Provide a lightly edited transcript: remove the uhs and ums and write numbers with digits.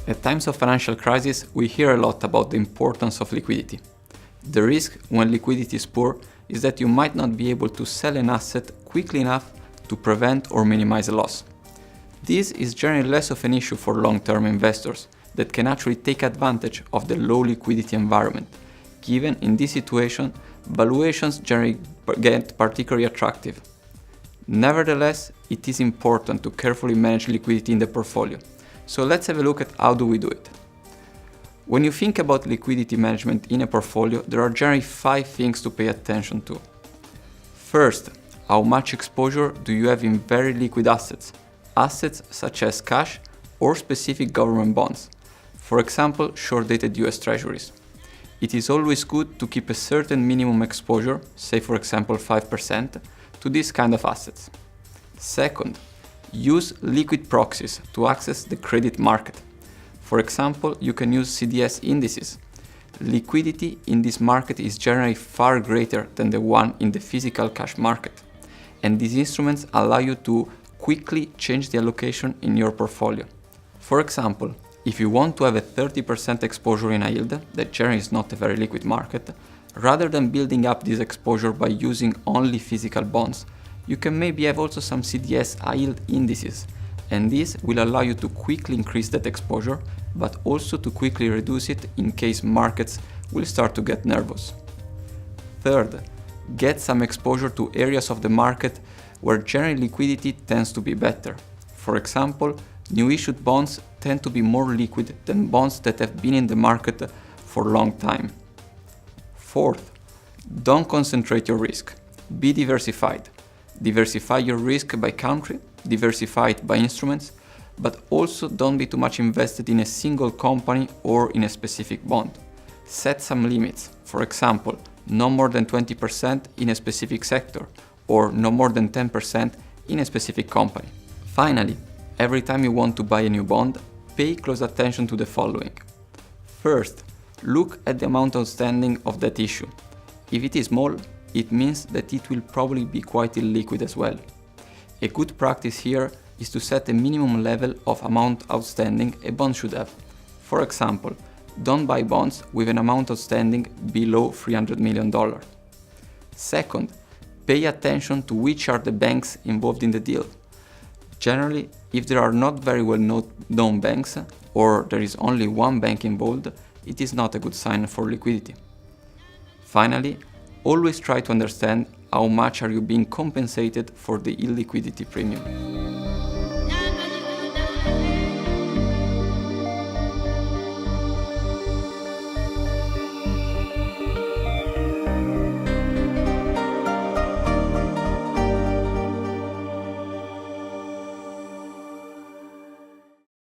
At times of financial crisis, we hear a lot about the importance of liquidity. The risk when liquidity is poor is that you might not be able to sell an asset quickly enough to prevent or minimize a loss. This is generally less of an issue for long-term investors that can actually take advantage of the low liquidity environment, given in this situation, valuations generally get particularly attractive. Nevertheless, it is important to carefully manage liquidity in the portfolio. So let's have a look at how do we do it. When you think about liquidity management in a portfolio, there are generally 5 things to pay attention to. First, how much exposure do you have in very liquid assets? Assets such as cash or specific government bonds. For example, short-dated US Treasuries. It is always good to keep a certain minimum exposure, say for example 5%, to this kind of assets. Second, use liquid proxies to access the credit market. For example, you can use CDS indices. Liquidity in this market is generally far greater than the one in the physical cash market, and these instruments allow you to quickly change the allocation in your portfolio. For example, if you want to have a 30% exposure in a yield that generally is not a very liquid market, rather than building up this exposure by using only physical bonds, you can maybe have also some CDS high yield indices, and this will allow you to quickly increase that exposure, but also to quickly reduce it in case markets will start to get nervous. Third, get some exposure to areas of the market where general liquidity tends to be better. For example, new issued bonds tend to be more liquid than bonds that have been in the market for a long time. Fourth, don't concentrate your risk. Be diversified. Diversify your risk by country, diversify it by instruments, but also don't be too much invested in a single company or in a specific bond. Set some limits. For example, no more than 20% in a specific sector, or no more than 10% in a specific company. Finally, every time you want to buy a new bond, pay close attention to the following. First, look at the amount outstanding of that issue. If it is small, it means that it will probably be quite illiquid as well. A good practice here is to set a minimum level of amount outstanding a bond should have. For example, don't buy bonds with an amount outstanding below $300 million. Second, pay attention to which are the banks involved in the deal. Generally, if there are not very well known banks, or there is only one bank involved, it is not a good sign for liquidity. Finally, always try to understand how much are you being compensated for the illiquidity premium.